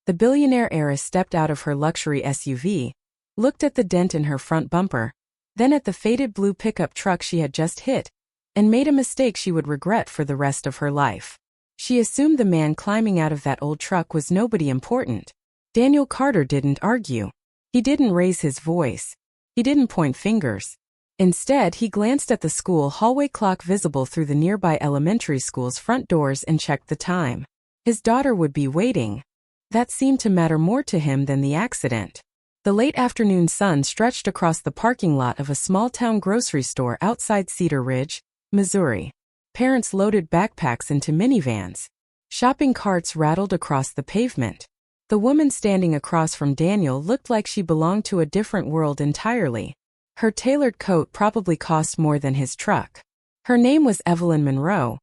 The billionaire heiress stepped out of her luxury SUV, looked at the dent in her front bumper, then at the faded blue pickup truck she had just hit, and made a mistake she would regret for the rest of her life. She assumed the man climbing out of that old truck was nobody important. Daniel Carter didn't argue. He didn't raise his voice. He didn't point fingers. Instead, he glanced at the school hallway clock visible through the nearby elementary school's front doors and checked the time. His daughter would be waiting. That seemed to matter more to him than the accident. The late afternoon sun stretched across the parking lot of a small-town grocery store outside Cedar Ridge, Missouri. Parents loaded backpacks into minivans. Shopping carts rattled across the pavement. The woman standing across from Daniel looked like she belonged to a different world entirely. Her tailored coat probably cost more than his truck. Her name was Evelyn Monroe,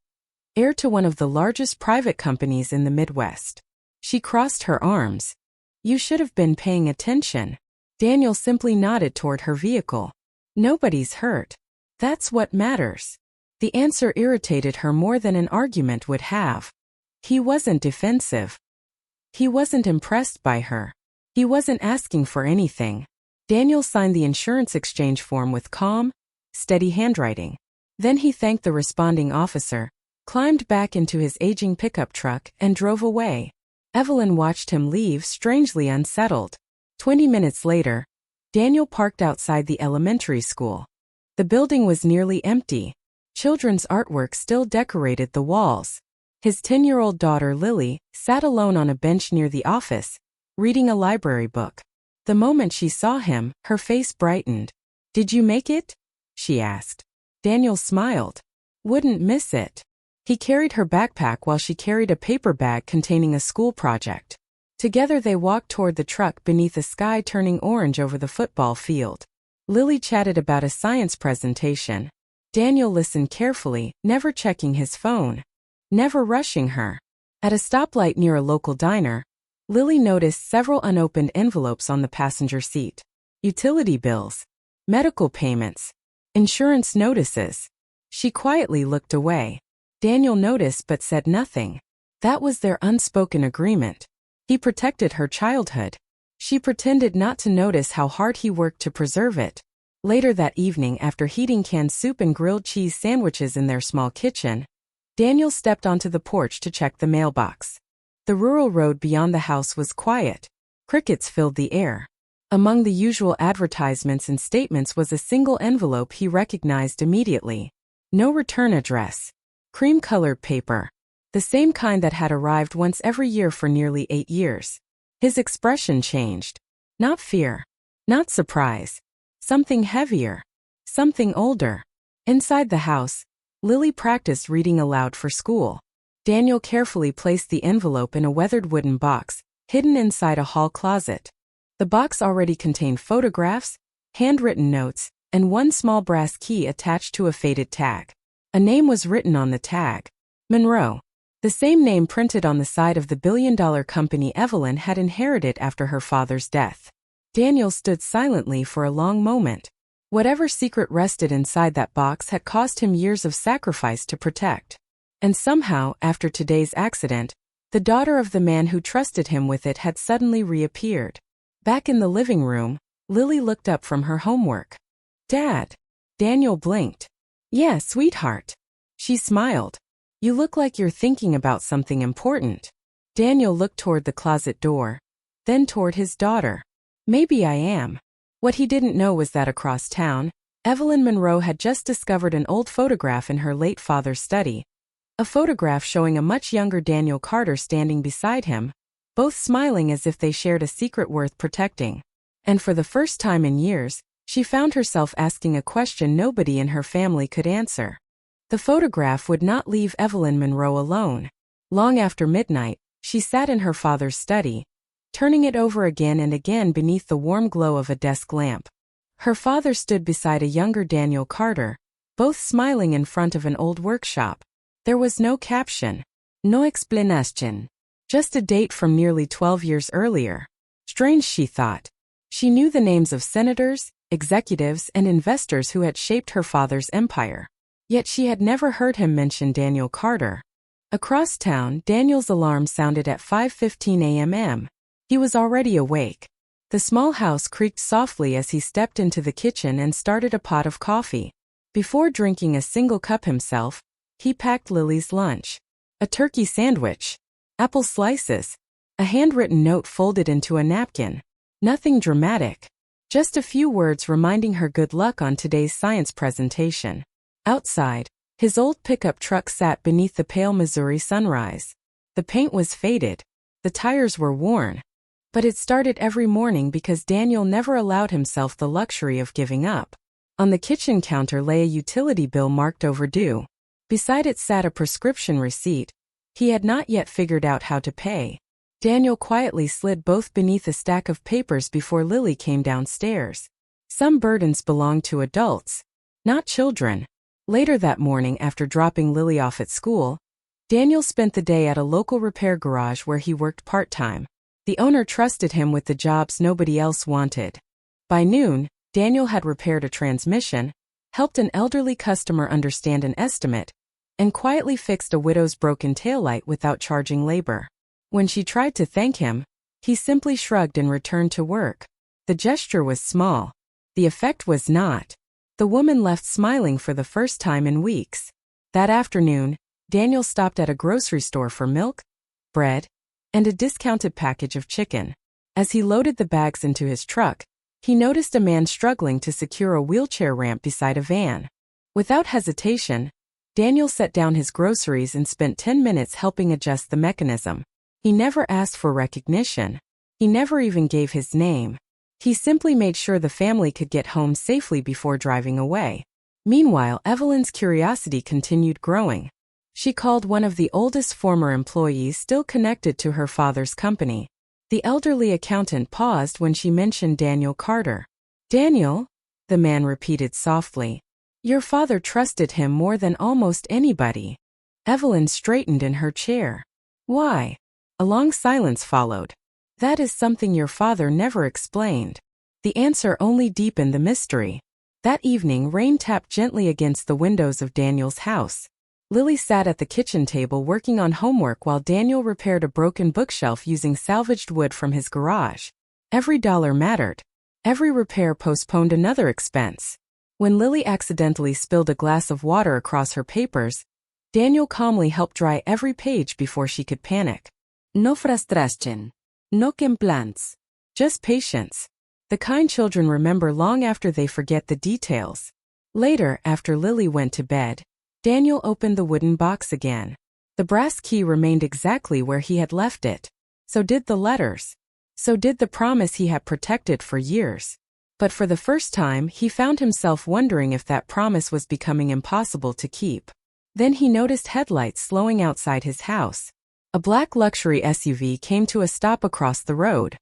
heir to one of the largest private companies in the Midwest. She crossed her arms. "You should have been paying attention." Daniel simply nodded toward her vehicle. "Nobody's hurt. That's what matters." The answer irritated her more than an argument would have. He wasn't defensive. He wasn't impressed by her. He wasn't asking for anything. Daniel signed the insurance exchange form with calm, steady handwriting. Then he thanked the responding officer, climbed back into his aging pickup truck, and drove away. Evelyn watched him leave, strangely unsettled. 20 minutes later, Daniel parked outside the elementary school. The building was nearly empty. Children's artwork still decorated the walls. His 10-year-old daughter Lily sat alone on a bench near the office, reading a library book. The moment she saw him, her face brightened. "Did you make it?" she asked. Daniel smiled. "Wouldn't miss it." He carried her backpack while she carried a paper bag containing a school project. Together they walked toward the truck beneath the sky turning orange over the football field. Lily chatted about a science presentation. Daniel listened carefully, never checking his phone, never rushing her. At a stoplight near a local diner, Lily noticed several unopened envelopes on the passenger seat. Utility bills, medical payments, insurance notices. She quietly looked away. Daniel noticed but said nothing. That was their unspoken agreement. He protected her childhood. She pretended not to notice how hard he worked to preserve it. Later that evening, after heating canned soup and grilled cheese sandwiches in their small kitchen, Daniel stepped onto the porch to check the mailbox. The rural road beyond the house was quiet. Crickets filled the air. Among the usual advertisements and statements was a single envelope he recognized immediately. No return address. Cream-colored paper. The same kind that had arrived once every year for nearly 8 years. His expression changed. Not fear. Not surprise. Something heavier. Something older. Inside the house, Lily practiced reading aloud for school. Daniel carefully placed the envelope in a weathered wooden box, hidden inside a hall closet. The box already contained photographs, handwritten notes, and one small brass key attached to a faded tag. A name was written on the tag. Monroe. The same name printed on the side of the billion-dollar company Evelyn had inherited after her father's death. Daniel stood silently for a long moment. Whatever secret rested inside that box had cost him years of sacrifice to protect. And somehow, after today's accident, the daughter of the man who trusted him with it had suddenly reappeared. Back in the living room, Lily looked up from her homework. "Dad." Daniel blinked. "Yeah, sweetheart." She smiled. "You look like you're thinking about something important." Daniel looked toward the closet door, then toward his daughter. "Maybe I am." What he didn't know was that across town, Evelyn Monroe had just discovered an old photograph in her late father's study. A photograph showing a much younger Daniel Carter standing beside him, both smiling as if they shared a secret worth protecting. And for the first time in years, she found herself asking a question nobody in her family could answer. The photograph would not leave Evelyn Monroe alone. Long after midnight, she sat in her father's study, turning it over again and again beneath the warm glow of a desk lamp. Her father stood beside a younger Daniel Carter, both smiling in front of an old workshop. There was no caption, no explanation, just a date from nearly 12 years earlier. Strange, she thought. She knew the names of senators, executives, and investors who had shaped her father's empire. Yet she had never heard him mention Daniel Carter. Across town, Daniel's alarm sounded at 5:15 a.m. He was already awake. The small house creaked softly as he stepped into the kitchen and started a pot of coffee. Before drinking a single cup himself, he packed Lily's lunch. A turkey sandwich, apple slices, a handwritten note folded into a napkin. Nothing dramatic. Just a few words reminding her good luck on today's science presentation. Outside, his old pickup truck sat beneath the pale Missouri sunrise. The paint was faded. The tires were worn. But it started every morning because Daniel never allowed himself the luxury of giving up. On the kitchen counter lay a utility bill marked overdue. Beside it sat a prescription receipt. He had not yet figured out how to pay. Daniel quietly slid both beneath a stack of papers before Lily came downstairs. Some burdens belong to adults, not children. Later that morning, after dropping Lily off at school, Daniel spent the day at a local repair garage where he worked part-time. The owner trusted him with the jobs nobody else wanted. By noon, Daniel had repaired a transmission, helped an elderly customer understand an estimate, and quietly fixed a widow's broken taillight without charging labor. When she tried to thank him, he simply shrugged and returned to work. The gesture was small. The effect was not. The woman left smiling for the first time in weeks. That afternoon, Daniel stopped at a grocery store for milk, bread, and a discounted package of chicken. As he loaded the bags into his truck, he noticed a man struggling to secure a wheelchair ramp beside a van. Without hesitation, Daniel set down his groceries and spent 10 minutes helping adjust the mechanism. He never asked for recognition. He never even gave his name. He simply made sure the family could get home safely before driving away. Meanwhile, Evelyn's curiosity continued growing. She called one of the oldest former employees still connected to her father's company. The elderly accountant paused when she mentioned Daniel Carter. "Daniel?" the man repeated softly. "Your father trusted him more than almost anybody." Evelyn straightened in her chair. "Why?" A long silence followed. "That is something your father never explained." The answer only deepened the mystery. That evening, rain tapped gently against the windows of Daniel's house. Lily sat at the kitchen table working on homework while Daniel repaired a broken bookshelf using salvaged wood from his garage. Every dollar mattered. Every repair postponed another expense. When Lily accidentally spilled a glass of water across her papers, Daniel calmly helped dry every page before she could panic. No frustración. No complaints. Just patience. The kind children remember long after they forget the details. Later, after Lily went to bed, Daniel opened the wooden box again. The brass key remained exactly where he had left it. So did the letters. So did the promise he had protected for years. But for the first time, he found himself wondering if that promise was becoming impossible to keep. Then he noticed headlights slowing outside his house. A black luxury SUV came to a stop across the road.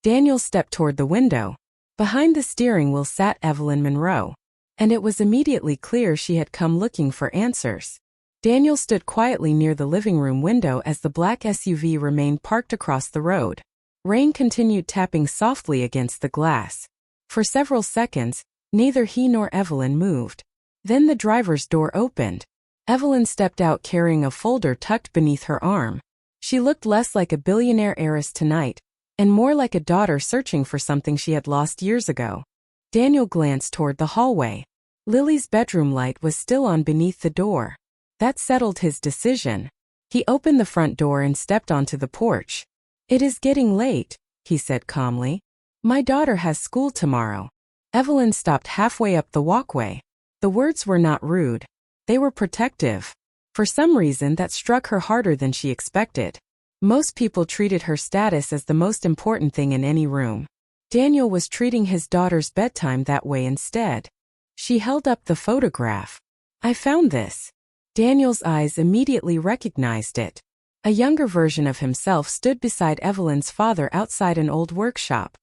Daniel stepped toward the window. Behind the steering wheel sat Evelyn Monroe. And it was immediately clear she had come looking for answers. Daniel stood quietly near the living room window as the black SUV remained parked across the road. Rain continued tapping softly against the glass. For several seconds, neither he nor Evelyn moved. Then the driver's door opened. Evelyn stepped out carrying a folder tucked beneath her arm. She looked less like a billionaire heiress tonight, and more like a daughter searching for something she had lost years ago. Daniel glanced toward the hallway. Lily's bedroom light was still on beneath the door. That settled his decision. He opened the front door and stepped onto the porch. "It is getting late," he said calmly. "My daughter has school tomorrow." Evelyn stopped halfway up the walkway. The words were not rude. They were protective. For some reason that struck her harder than she expected. Most people treated her status as the most important thing in any room. Daniel was treating his daughter's bedtime that way instead. She held up the photograph. "I found this." Daniel's eyes immediately recognized it. A younger version of himself stood beside Evelyn's father outside an old workshop.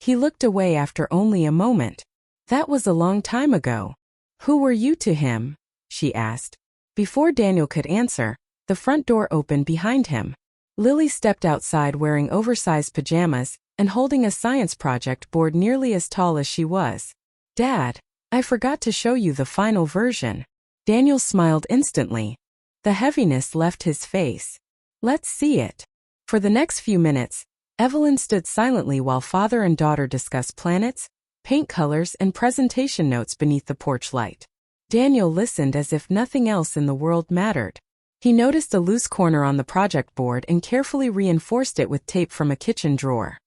He looked away after only a moment. "That was a long time ago. Who were you to him?" she asked. Before Daniel could answer, the front door opened behind him. Lily stepped outside wearing oversized pajamas and holding a science project board nearly as tall as she was. "Dad, I forgot to show you the final version." Daniel smiled instantly. The heaviness left his face. "Let's see it." For the next few minutes, Evelyn stood silently while father and daughter discussed planets, paint colors, and presentation notes beneath the porch light. Daniel listened as if nothing else in the world mattered. He noticed a loose corner on the project board and carefully reinforced it with tape from a kitchen drawer.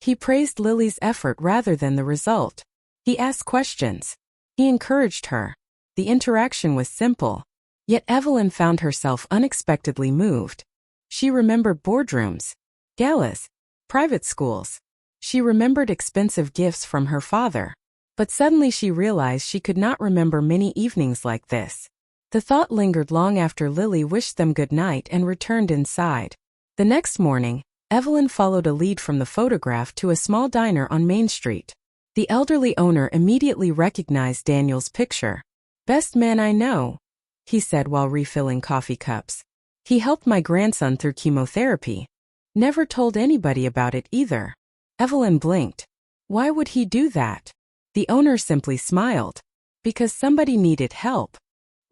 He praised Lily's effort rather than the result. He asked questions. He encouraged her. The interaction was simple. Yet Evelyn found herself unexpectedly moved. She remembered boardrooms, galas, private schools. She remembered expensive gifts from her father. But suddenly she realized she could not remember many evenings like this. The thought lingered long after Lily wished them good night and returned inside. The next morning, Evelyn followed a lead from the photograph to a small diner on Main Street. The elderly owner immediately recognized Daniel's picture. "Best man I know," he said while refilling coffee cups. "He helped my grandson through chemotherapy. Never told anybody about it either." Evelyn blinked. Why would he do that? The owner simply smiled. Because somebody needed help.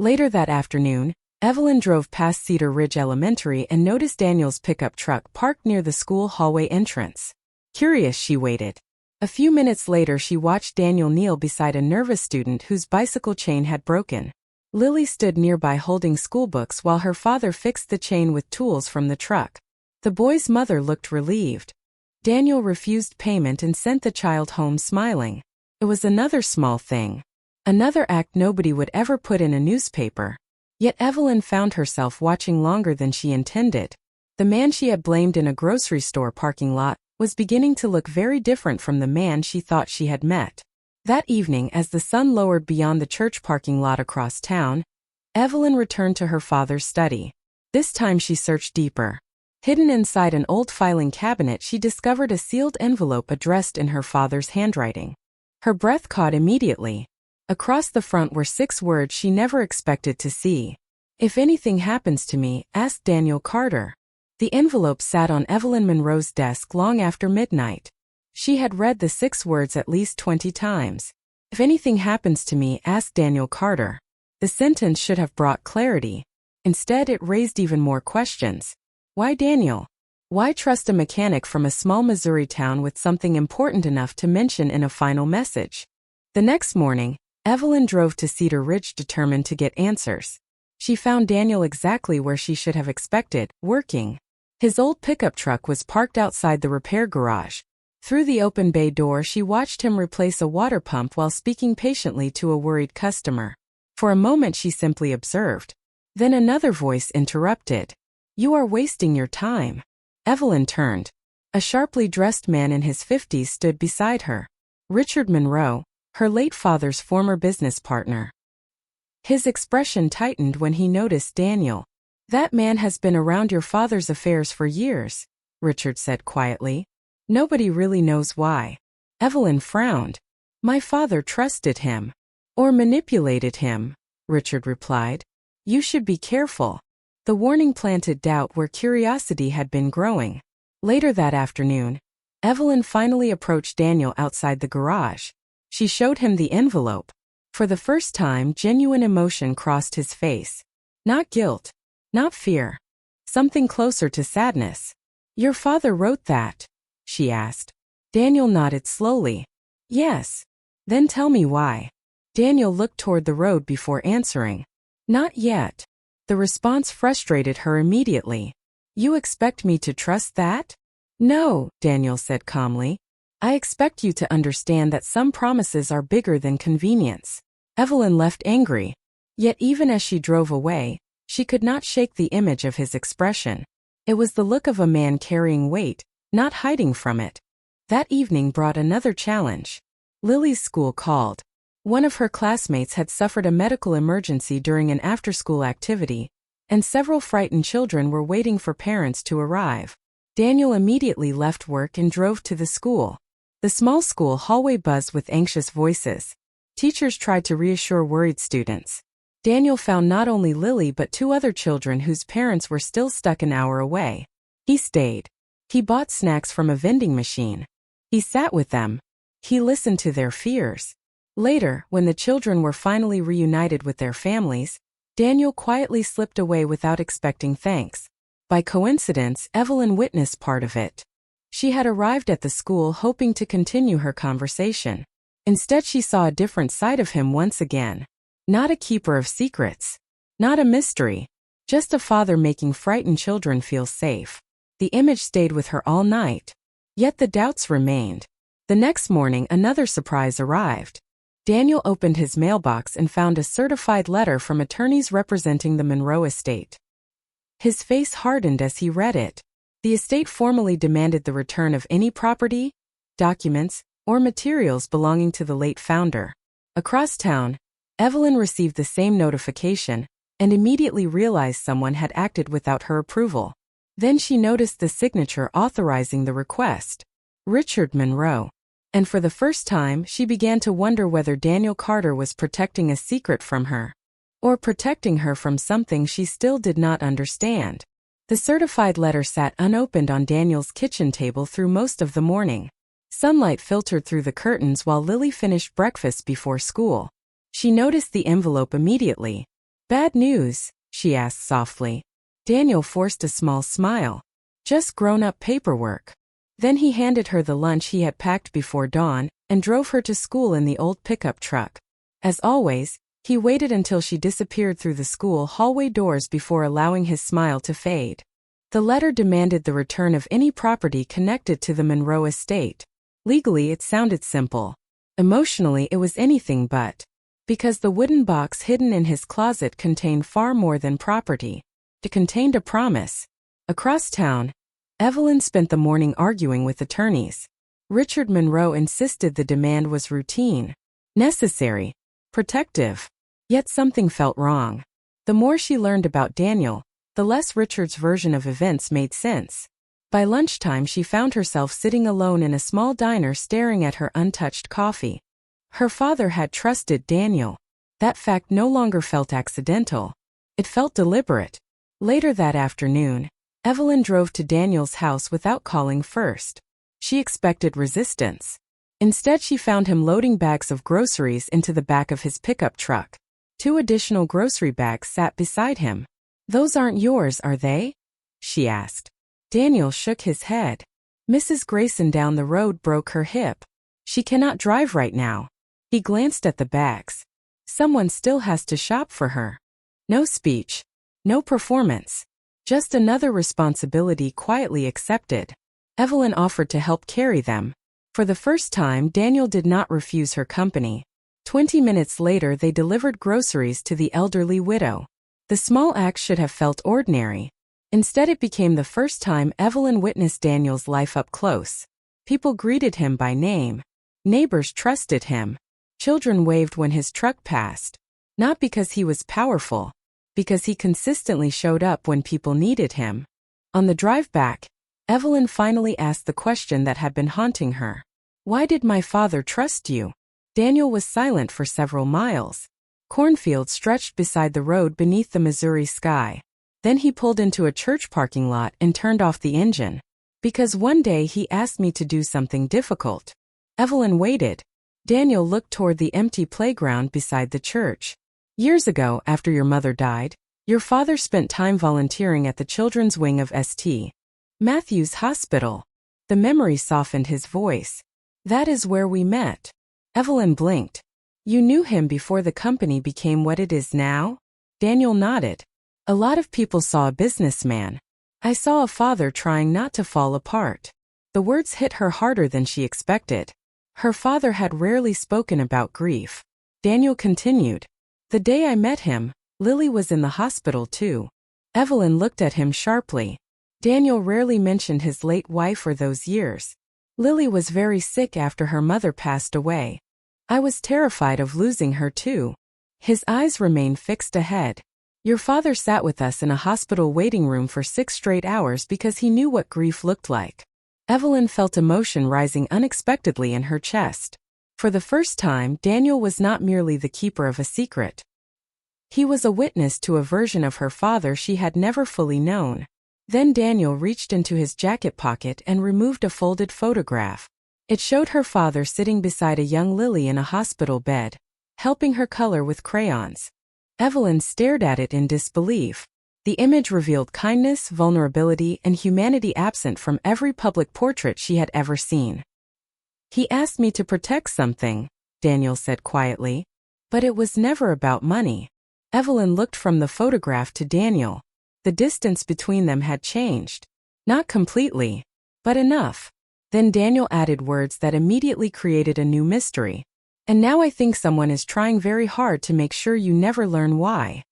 Later that afternoon, Evelyn drove past Cedar Ridge Elementary and noticed Daniel's pickup truck parked near the school hallway entrance. Curious, she waited. A few minutes later, she watched Daniel kneel beside a nervous student whose bicycle chain had broken. Lily stood nearby holding schoolbooks while her father fixed the chain with tools from the truck. The boy's mother looked relieved. Daniel refused payment and sent the child home smiling. It was another small thing. Another act nobody would ever put in a newspaper. Yet Evelyn found herself watching longer than she intended. The man she had blamed in a grocery store parking lot was beginning to look very different from the man she thought she had met. That evening, as the sun lowered beyond the church parking lot across town, Evelyn returned to her father's study. This time she searched deeper. Hidden inside an old filing cabinet, she discovered a sealed envelope addressed in her father's handwriting. Her breath caught immediately. Across the front were 6 words she never expected to see. "If anything happens to me, ask Daniel Carter." The envelope sat on Evelyn Monroe's desk long after midnight. She had read the 6 words at least 20 times. "If anything happens to me, ask Daniel Carter." The sentence should have brought clarity. Instead, it raised even more questions. Why Daniel? Why trust a mechanic from a small Missouri town with something important enough to mention in a final message? The next morning, Evelyn drove to Cedar Ridge determined to get answers. She found Daniel exactly where she should have expected, working. His old pickup truck was parked outside the repair garage. Through the open bay door, she watched him replace a water pump while speaking patiently to a worried customer. For a moment she simply observed. Then another voice interrupted. "You are wasting your time." Evelyn turned. A sharply dressed man in his 50s stood beside her. Richard Monroe, her late father's former business partner. His expression tightened when he noticed Daniel. "That man has been around your father's affairs for years," Richard said quietly. "Nobody really knows why." Evelyn frowned. "My father trusted him. Or manipulated him," Richard replied. "You should be careful." The warning planted doubt where curiosity had been growing. Later that afternoon, Evelyn finally approached Daniel outside the garage. She showed him the envelope. For the first time, genuine emotion crossed his face. Not guilt. Not fear. Something closer to sadness. "Your father wrote that?" she asked. Daniel nodded slowly. "Yes." "Then tell me why." Daniel looked toward the road before answering. "Not yet." The response frustrated her immediately. "You expect me to trust that?" "No," Daniel said calmly. "I expect you to understand that some promises are bigger than convenience." Evelyn left angry. Yet even as she drove away, she could not shake the image of his expression. It was the look of a man carrying weight, not hiding from it. That evening brought another challenge. Lily's school called. One of her classmates had suffered a medical emergency during an after-school activity, and several frightened children were waiting for parents to arrive. Daniel immediately left work and drove to the school. The small school hallway buzzed with anxious voices. Teachers tried to reassure worried students. Daniel found not only Lily but 2 other children whose parents were still stuck an hour away. He stayed. He bought snacks from a vending machine. He sat with them. He listened to their fears. Later, when the children were finally reunited with their families, Daniel quietly slipped away without expecting thanks. By coincidence, Evelyn witnessed part of it. She had arrived at the school hoping to continue her conversation. Instead, she saw a different side of him once again. Not a keeper of secrets. Not a mystery. Just a father making frightened children feel safe. The image stayed with her all night. Yet the doubts remained. The next morning, another surprise arrived. Daniel opened his mailbox and found a certified letter from attorneys representing the Monroe estate. His face hardened as he read it. The estate formally demanded the return of any property, documents, or materials belonging to the late founder. Across town, Evelyn received the same notification and immediately realized someone had acted without her approval. Then she noticed the signature authorizing the request. Richard Monroe. And for the first time, she began to wonder whether Daniel Carter was protecting a secret from her, or protecting her from something she still did not understand. The certified letter sat unopened on Daniel's kitchen table through most of the morning. Sunlight filtered through the curtains while Lily finished breakfast before school. She noticed the envelope immediately. "Bad news?" she asked softly. Daniel forced a small smile. "Just grown-up paperwork." Then he handed her the lunch he had packed before dawn and drove her to school in the old pickup truck. As always, he waited until she disappeared through the school hallway doors before allowing his smile to fade. The letter demanded the return of any property connected to the Monroe estate. Legally, it sounded simple. Emotionally, it was anything but. Because the wooden box hidden in his closet contained far more than property. It contained a promise. Across town, Evelyn spent the morning arguing with attorneys. Richard Monroe insisted the demand was routine, necessary, protective. Yet something felt wrong. The more she learned about Daniel, the less Richard's version of events made sense. By lunchtime, she found herself sitting alone in a small diner staring at her untouched coffee. Her father had trusted Daniel. That fact no longer felt accidental. It felt deliberate. Later that afternoon, Evelyn drove to Daniel's house without calling first. She expected resistance. Instead, she found him loading bags of groceries into the back of his pickup truck. 2 additional grocery bags sat beside him. "Those aren't yours, are they?" she asked. Daniel shook his head. "Mrs. Grayson down the road broke her hip. She cannot drive right now." He glanced at the bags. "Someone still has to shop for her." No speech. No performance. Just another responsibility quietly accepted. Evelyn offered to help carry them. For the first time, Daniel did not refuse her company. 20 minutes later, they delivered groceries to the elderly widow. The small act should have felt ordinary. Instead, it became the first time Evelyn witnessed Daniel's life up close. People greeted him by name. Neighbors trusted him. Children waved when his truck passed. Not because he was powerful, because he consistently showed up when people needed him. On the drive back, Evelyn finally asked the question that had been haunting her. "Why did my father trust you?" Daniel was silent for several miles. Cornfields stretched beside the road beneath the Missouri sky. Then he pulled into a church parking lot and turned off the engine. "Because one day he asked me to do something difficult." Evelyn waited. Daniel looked toward the empty playground beside the church. "Years ago, after your mother died, your father spent time volunteering at the children's wing of St. Matthew's Hospital." The memory softened his voice. "That is where we met." Evelyn blinked. "You knew him before the company became what it is now?" Daniel nodded. "A lot of people saw a businessman. I saw a father trying not to fall apart." The words hit her harder than she expected. Her father had rarely spoken about grief. Daniel continued. "The day I met him, Lily was in the hospital too." Evelyn looked at him sharply. Daniel rarely mentioned his late wife or those years. "Lily was very sick after her mother passed away. I was terrified of losing her too." His eyes remained fixed ahead. "Your father sat with us in a hospital waiting room for 6 straight hours because he knew what grief looked like." Evelyn felt emotion rising unexpectedly in her chest. For the first time, Daniel was not merely the keeper of a secret. He was a witness to a version of her father she had never fully known. Then Daniel reached into his jacket pocket and removed a folded photograph. It showed her father sitting beside a young Lily in a hospital bed, helping her color with crayons. Evelyn stared at it in disbelief. The image revealed kindness, vulnerability, and humanity absent from every public portrait she had ever seen. "He asked me to protect something," Daniel said quietly. "But it was never about money." Evelyn looked from the photograph to Daniel. The distance between them had changed. Not completely, but enough. Then Daniel added words that immediately created a new mystery. "And now I think someone is trying very hard to make sure you never learn why."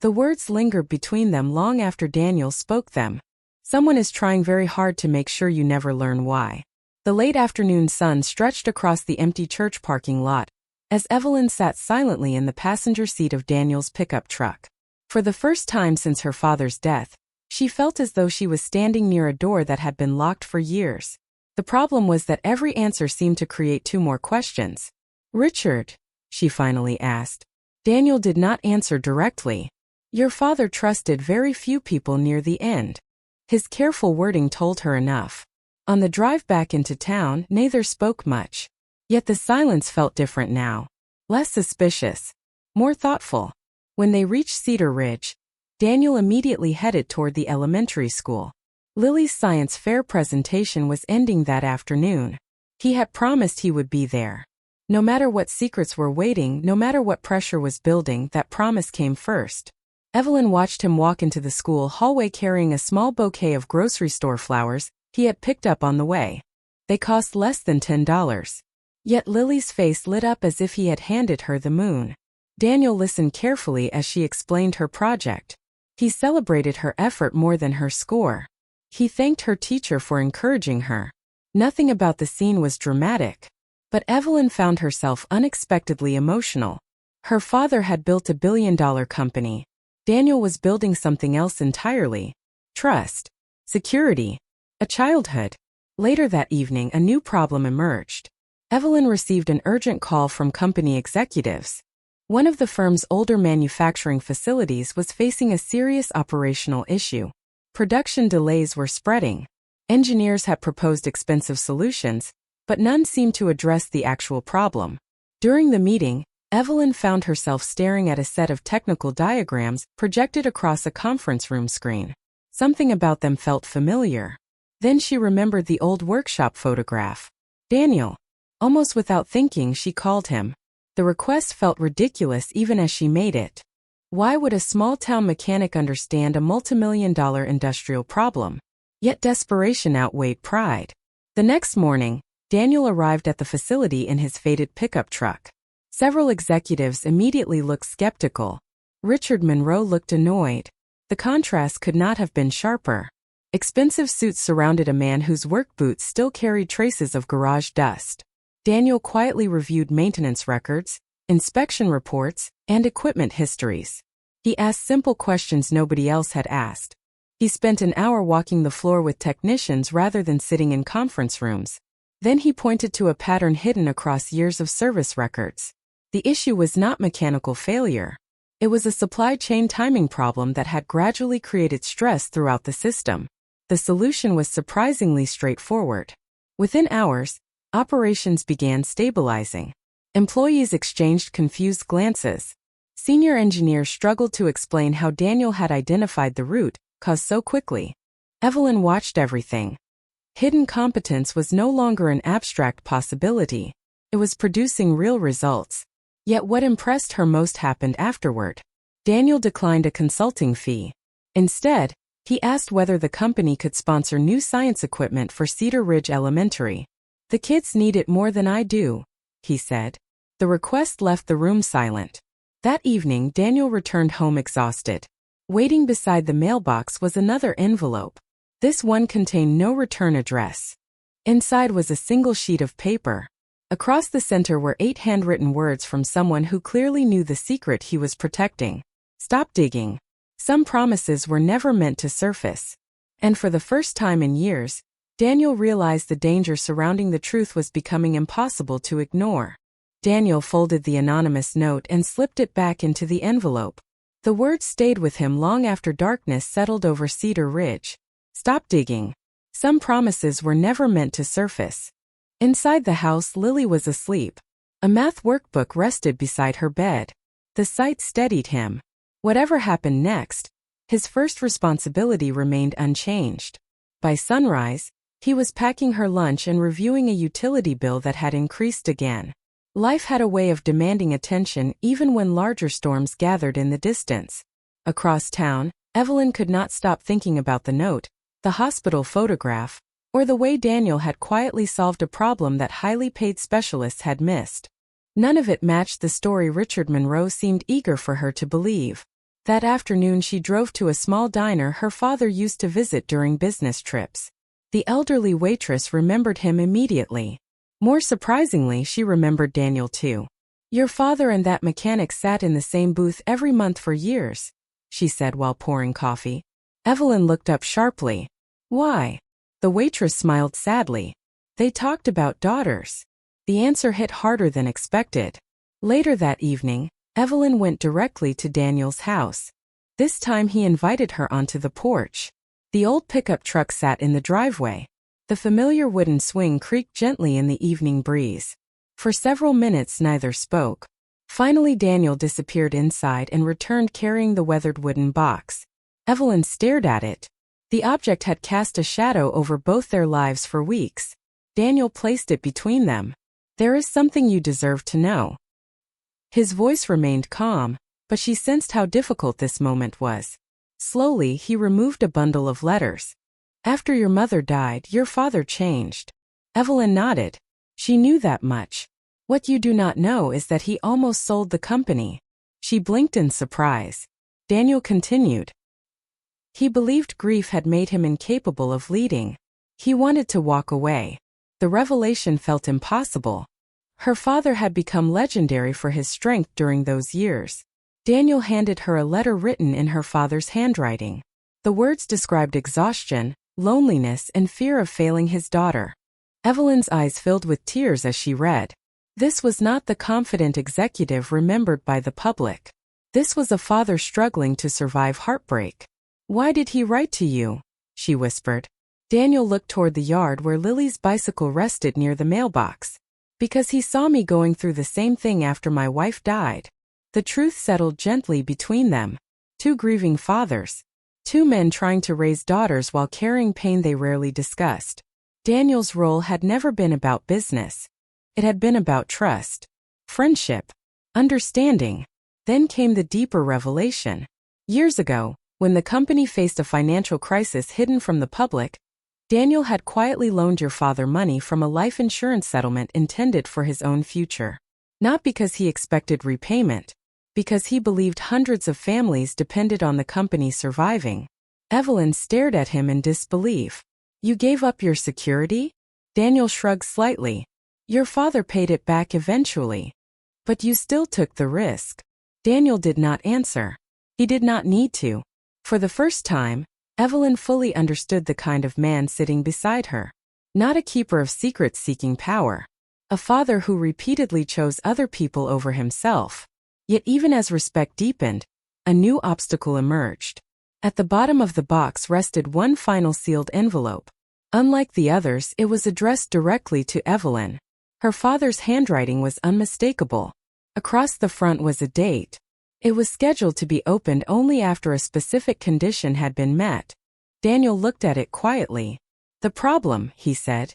The words lingered between them long after Daniel spoke them. Someone is trying very hard to make sure you never learn why. The late afternoon sun stretched across the empty church parking lot as Evelyn sat silently in the passenger seat of Daniel's pickup truck. For the first time since her father's death, she felt as though she was standing near a door that had been locked for years. The problem was that every answer seemed to create two more questions. "Richard," she finally asked. Daniel did not answer directly. "Your father trusted very few people near the end." His careful wording told her enough. On the drive back into town, neither spoke much. Yet the silence felt different now. Less suspicious. More thoughtful. When they reached Cedar Ridge, Daniel immediately headed toward the elementary school. Lily's science fair presentation was ending that afternoon. He had promised he would be there. No matter what secrets were waiting, no matter what pressure was building, that promise came first. Evelyn watched him walk into the school hallway carrying a small bouquet of grocery store flowers he had picked up on the way. They cost less than $10. Yet Lily's face lit up as if he had handed her the moon. Daniel listened carefully as she explained her project. He celebrated her effort more than her score. He thanked her teacher for encouraging her. Nothing about the scene was dramatic. But Evelyn found herself unexpectedly emotional. Her father had built a billion-dollar company. Daniel was building something else entirely. Trust. Security. A childhood. Later that evening, a new problem emerged. Evelyn received an urgent call from company executives. One of the firm's older manufacturing facilities was facing a serious operational issue. Production delays were spreading. Engineers had proposed expensive solutions, but none seemed to address the actual problem. During the meeting, Evelyn found herself staring at a set of technical diagrams projected across a conference room screen. Something about them felt familiar. Then she remembered the old workshop photograph. "Daniel." Almost without thinking, she called him. The request felt ridiculous even as she made it. Why would a small-town mechanic understand a multimillion-dollar industrial problem? Yet desperation outweighed pride. The next morning, Daniel arrived at the facility in his faded pickup truck. Several executives immediately looked skeptical. Richard Monroe looked annoyed. The contrast could not have been sharper. Expensive suits surrounded a man whose work boots still carried traces of garage dust. Daniel quietly reviewed maintenance records, inspection reports, and equipment histories. He asked simple questions nobody else had asked. He spent an hour walking the floor with technicians rather than sitting in conference rooms. Then he pointed to a pattern hidden across years of service records. The issue was not mechanical failure. It was a supply chain timing problem that had gradually created stress throughout the system. The solution was surprisingly straightforward. Within hours, operations began stabilizing. Employees exchanged confused glances. Senior engineers struggled to explain how Daniel had identified the root cause so quickly. Evelyn watched everything. Hidden competence was no longer an abstract possibility. It was producing real results. Yet what impressed her most happened afterward. Daniel declined a consulting fee. Instead, he asked whether the company could sponsor new science equipment for Cedar Ridge Elementary. "The kids need it more than I do," he said. The request left the room silent. That evening, Daniel returned home exhausted. Waiting beside the mailbox was another envelope. This one contained no return address. Inside was a single sheet of paper. Across the center were 8 handwritten words from someone who clearly knew the secret he was protecting. "Stop digging. Some promises were never meant to surface." And for the first time in years, Daniel realized the danger surrounding the truth was becoming impossible to ignore. Daniel folded the anonymous note and slipped it back into the envelope. The words stayed with him long after darkness settled over Cedar Ridge. "Stop digging. Some promises were never meant to surface." Inside the house, Lily was asleep. A math workbook rested beside her bed. The sight steadied him. Whatever happened next, His first responsibility remained unchanged. By sunrise, he was packing her lunch and reviewing a utility bill that had increased again. Life had a way of demanding attention even when larger storms gathered in the distance. Across town, Evelyn could not stop thinking about the note, the hospital photograph, or the way Daniel had quietly solved a problem that highly paid specialists had missed. None of it matched the story Richard Monroe seemed eager for her to believe. That afternoon she drove to a small diner her father used to visit during business trips. The elderly waitress remembered him immediately. More surprisingly, she remembered Daniel too. "Your father and that mechanic sat in the same booth every month for years," she said while pouring coffee. Evelyn looked up sharply. "Why?" The waitress smiled sadly. "They talked about daughters." The answer hit harder than expected. Later that evening, Evelyn went directly to Daniel's house. This time he invited her onto the porch. The old pickup truck sat in the driveway. The familiar wooden swing creaked gently in the evening breeze. For several minutes neither spoke. Finally Daniel disappeared inside and returned carrying the weathered wooden box. Evelyn stared at it. The object had cast a shadow over both their lives for weeks. Daniel placed it between them. "There is something you deserve to know." His voice remained calm, but she sensed how difficult this moment was. Slowly, he removed a bundle of letters. "After your mother died, your father changed." Evelyn nodded. She knew that much. "What you do not know is that he almost sold the company." She blinked in surprise. Daniel continued. "He believed grief had made him incapable of leading. He wanted to walk away. The revelation felt impossible. Her father had become legendary for his strength during those years. Daniel handed her a letter written in her father's handwriting. The words described exhaustion, loneliness, and fear of failing his daughter. Evelyn's eyes filled with tears as she read. This was not the confident executive remembered by the public. This was a father struggling to survive heartbreak. "Why did he write to you?" she whispered. Daniel looked toward the yard where Lily's bicycle rested near the mailbox. "Because he saw me going through the same thing after my wife died." The truth settled gently between them. Two grieving fathers. Two men trying to raise daughters while carrying pain they rarely discussed. Daniel's role had never been about business. It had been about trust, friendship, understanding. Then came the deeper revelation. Years ago, when the company faced a financial crisis hidden from the public, Daniel had quietly loaned your father money from a life insurance settlement intended for his own future. Not because he expected repayment, because he believed hundreds of families depended on the company surviving. Evelyn stared at him in disbelief. "You gave up your security?" Daniel shrugged slightly. "Your father paid it back eventually. But you still took the risk." Daniel did not answer. He did not need to. For the first time, Evelyn fully understood the kind of man sitting beside her. Not a keeper of secrets seeking power. A father who repeatedly chose other people over himself. Yet even as respect deepened, a new obstacle emerged. At the bottom of the box rested one final sealed envelope. Unlike the others, it was addressed directly to Evelyn. Her father's handwriting was unmistakable. Across the front was a date. It was scheduled to be opened only after a specific condition had been met. Daniel looked at it quietly. "The problem," he said,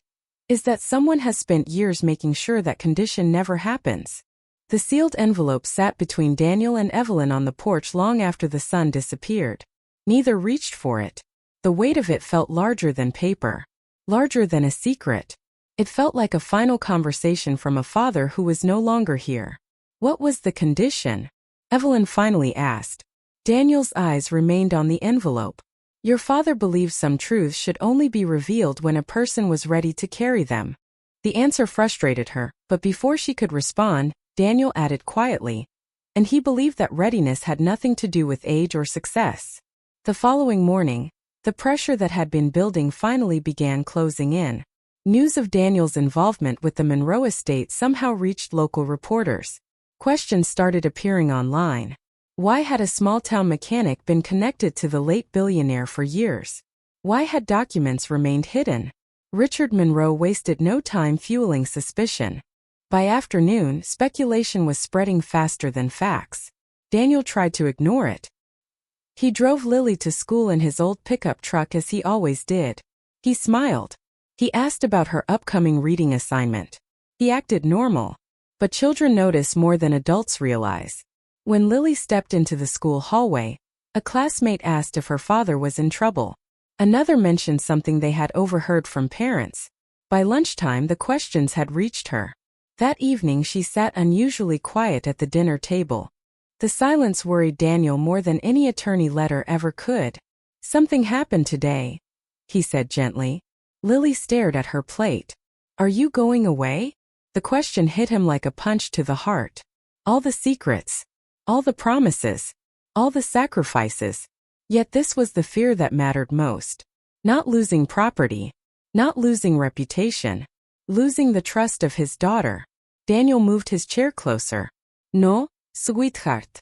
"is that someone has spent years making sure that condition never happens." The sealed envelope sat between Daniel and Evelyn on the porch long after the sun disappeared. Neither reached for it. The weight of it felt larger than paper. Larger than a secret. It felt like a final conversation from a father who was no longer here. "What was the condition?" Evelyn finally asked. Daniel's eyes remained on the envelope. "Your father believed some truths should only be revealed when a person was ready to carry them." The answer frustrated her, but before she could respond, Daniel added quietly, "And he believed that readiness had nothing to do with age or success." The following morning, the pressure that had been building finally began closing in. News of Daniel's involvement with the Monroe estate somehow reached local reporters. Questions started appearing online. Why had a small-town mechanic been connected to the late billionaire for years? Why had documents remained hidden? Richard Monroe wasted no time fueling suspicion. By afternoon, speculation was spreading faster than facts. Daniel tried to ignore it. He drove Lily to school in his old pickup truck as he always did. He smiled. He asked about her upcoming reading assignment. He acted normal. But children notice more than adults realize. When Lily stepped into the school hallway, a classmate asked if her father was in trouble. Another mentioned something they had overheard from parents. By lunchtime, the questions had reached her. That evening, she sat unusually quiet at the dinner table. The silence worried Daniel more than any attorney letter ever could. "Something happened today," he said gently. Lily stared at her plate. "Are you going away?" The question hit him like a punch to the heart. All the secrets, all the promises, all the sacrifices. Yet this was the fear that mattered most. Not losing property, not losing reputation, losing the trust of his daughter. Daniel moved his chair closer. "No, sweetheart."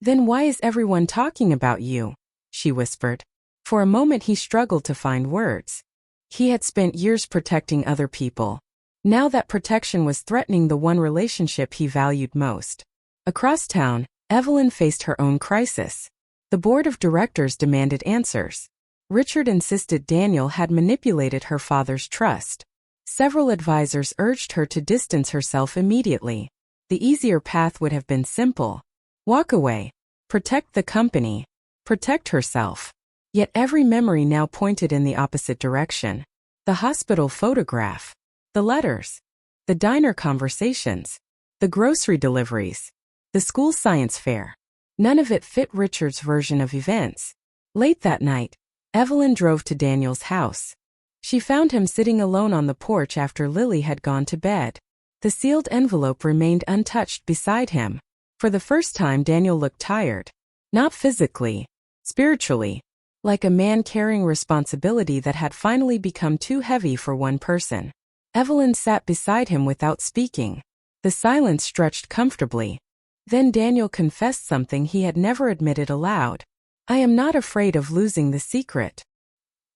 "Then why is everyone talking about you?" she whispered. For a moment he struggled to find words. He had spent years protecting other people. Now that protection was threatening the one relationship he valued most. Across town, Evelyn faced her own crisis. The board of directors demanded answers. Richard insisted Daniel had manipulated her father's trust. Several advisors urged her to distance herself immediately. The easier path would have been simple. Walk away. Protect the company. Protect herself. Yet every memory now pointed in the opposite direction. The hospital photograph. The letters. The diner conversations. The grocery deliveries. The school science fair. None of it fit Richard's version of events. Late that night, Evelyn drove to Daniel's house. She found him sitting alone on the porch after Lily had gone to bed. The sealed envelope remained untouched beside him. For the first time, Daniel looked tired. Not physically, spiritually. Like a man carrying responsibility that had finally become too heavy for one person. Evelyn sat beside him without speaking. The silence stretched comfortably. Then Daniel confessed something he had never admitted aloud. "I am not afraid of losing the secret."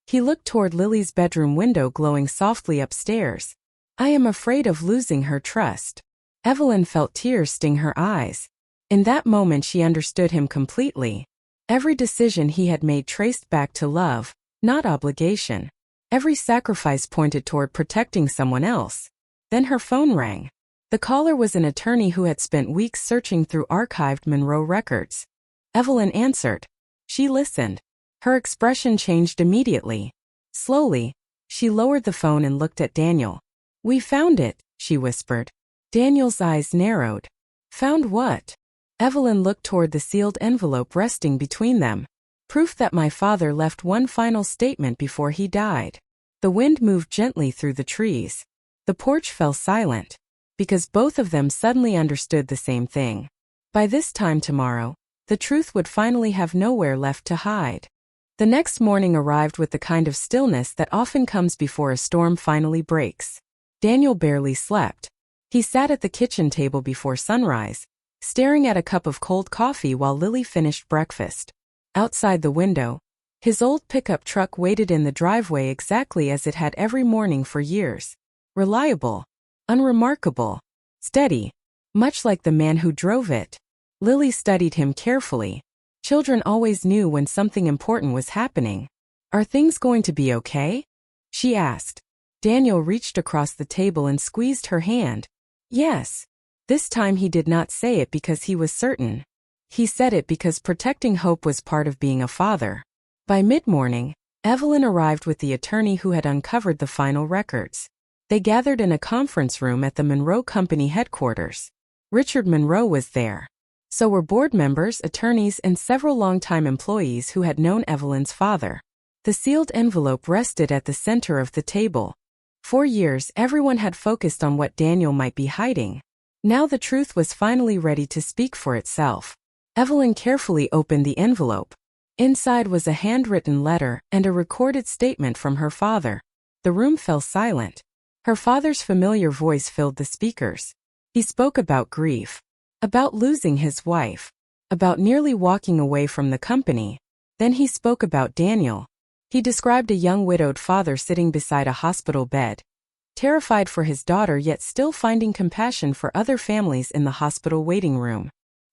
He looked toward Lily's bedroom window glowing softly upstairs. "I am afraid of losing her trust." Evelyn felt tears sting her eyes. In that moment she understood him completely. Every decision he had made traced back to love, not obligation. Every sacrifice pointed toward protecting someone else. Then her phone rang. The caller was an attorney who had spent weeks searching through archived Monroe records. Evelyn answered. She listened. Her expression changed immediately. Slowly, she lowered the phone and looked at Daniel. "We found it," she whispered. Daniel's eyes narrowed. "Found what?" Evelyn looked toward the sealed envelope resting between them. "Proof that my father left one final statement before he died." The wind moved gently through the trees. The porch fell silent. Because both of them suddenly understood the same thing. By this time tomorrow, the truth would finally have nowhere left to hide. The next morning arrived with the kind of stillness that often comes before a storm finally breaks. Daniel barely slept. He sat at the kitchen table before sunrise, staring at a cup of cold coffee while Lily finished breakfast. Outside the window, his old pickup truck waited in the driveway exactly as it had every morning for years. Reliable. Unremarkable. Steady. Much like the man who drove it. Lily studied him carefully. Children always knew when something important was happening. "Are things going to be okay?" she asked. Daniel reached across the table and squeezed her hand. "Yes." This time he did not say it because he was certain. He said it because protecting hope was part of being a father. By mid-morning, Evelyn arrived with the attorney who had uncovered the final records. They gathered in a conference room at the Monroe Company headquarters. Richard Monroe was there. So were board members, attorneys, and several longtime employees who had known Evelyn's father. The sealed envelope rested at the center of the table. For years, everyone had focused on what Daniel might be hiding. Now the truth was finally ready to speak for itself. Evelyn carefully opened the envelope. Inside was a handwritten letter and a recorded statement from her father. The room fell silent. Her father's familiar voice filled the speakers. He spoke about grief, about losing his wife, about nearly walking away from the company. Then he spoke about Daniel. He described a young widowed father sitting beside a hospital bed, terrified for his daughter yet still finding compassion for other families in the hospital waiting room.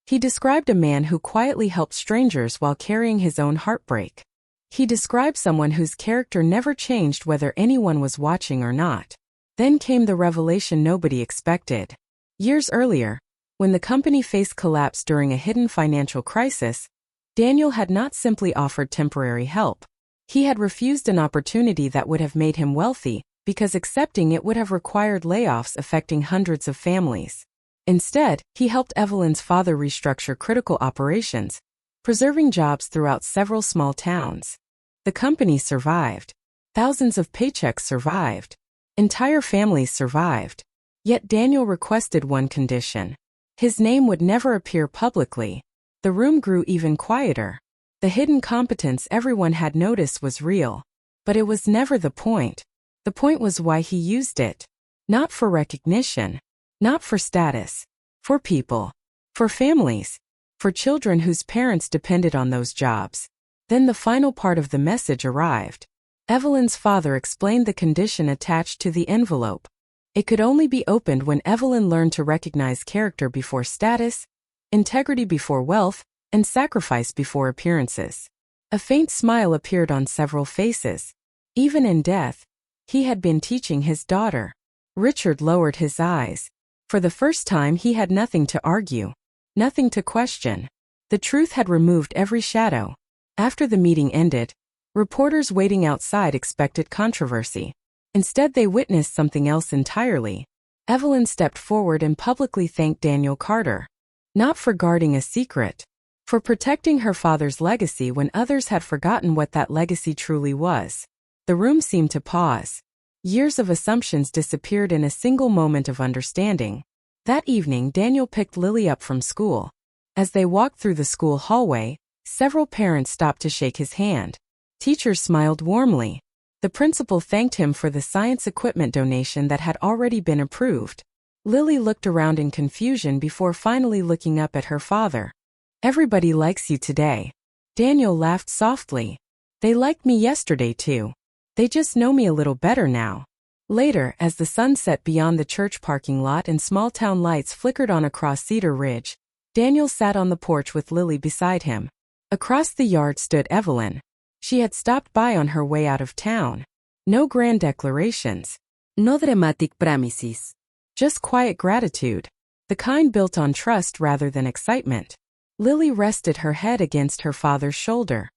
He described a man who quietly helped strangers while carrying his own heartbreak. He described someone whose character never changed whether anyone was watching or not. Then came the revelation nobody expected. Years earlier, when the company faced collapse during a hidden financial crisis, Daniel had not simply offered temporary help. He had refused an opportunity that would have made him wealthy, because accepting it would have required layoffs affecting hundreds of families. Instead, he helped Evelyn's father restructure critical operations, preserving jobs throughout several small towns. The company survived. Thousands of paychecks survived. Entire families survived. Yet Daniel requested one condition. His name would never appear publicly. The room grew even quieter. The hidden competence everyone had noticed was real. But it was never the point. The point was why he used it. Not for recognition. Not for status. For people. For families. For children whose parents depended on those jobs. Then the final part of the message arrived. Evelyn's father explained the condition attached to the envelope. It could only be opened when Evelyn learned to recognize character before status, integrity before wealth, and sacrifice before appearances. A faint smile appeared on several faces. Even in death, he had been teaching his daughter. Richard lowered his eyes. For the first time he had nothing to argue. Nothing to question. The truth had removed every shadow. After the meeting ended, reporters waiting outside expected controversy. Instead they witnessed something else entirely. Evelyn stepped forward and publicly thanked Daniel Carter. Not for guarding a secret. For protecting her father's legacy when others had forgotten what that legacy truly was. The room seemed to pause. Years of assumptions disappeared in a single moment of understanding. That evening Daniel picked Lily up from school. As they walked through the school hallway, several parents stopped to shake his hand. Teachers smiled warmly. The principal thanked him for the science equipment donation that had already been approved. Lily looked around in confusion before finally looking up at her father. "Everybody likes you today." Daniel laughed softly. "They liked me yesterday too. They just know me a little better now." Later, as the sun set beyond the church parking lot and small town lights flickered on across Cedar Ridge, Daniel sat on the porch with Lily beside him. Across the yard stood Evelyn. She had stopped by on her way out of town. No grand declarations. No dramatic promises. Just quiet gratitude. The kind built on trust rather than excitement. Lily rested her head against her father's shoulder.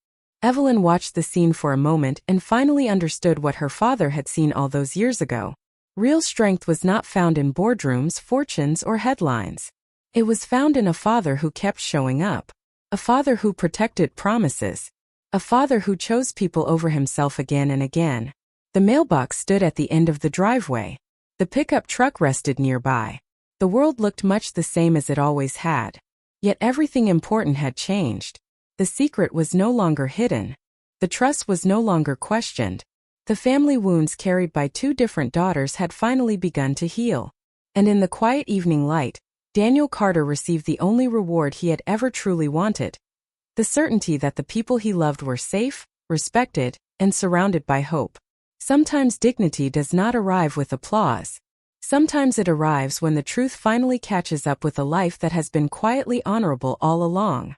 Evelyn watched the scene for a moment and finally understood what her father had seen all those years ago. Real strength was not found in boardrooms, fortunes, or headlines. It was found in a father who kept showing up. A father who protected promises. A father who chose people over himself again and again. The mailbox stood at the end of the driveway. The pickup truck rested nearby. The world looked much the same as it always had. Yet everything important had changed. The secret was no longer hidden. The trust was no longer questioned. The family wounds carried by two different daughters had finally begun to heal. And in the quiet evening light, Daniel Carter received the only reward he had ever truly wanted. The certainty that the people he loved were safe, respected, and surrounded by hope. Sometimes dignity does not arrive with applause. Sometimes it arrives when the truth finally catches up with a life that has been quietly honorable all along.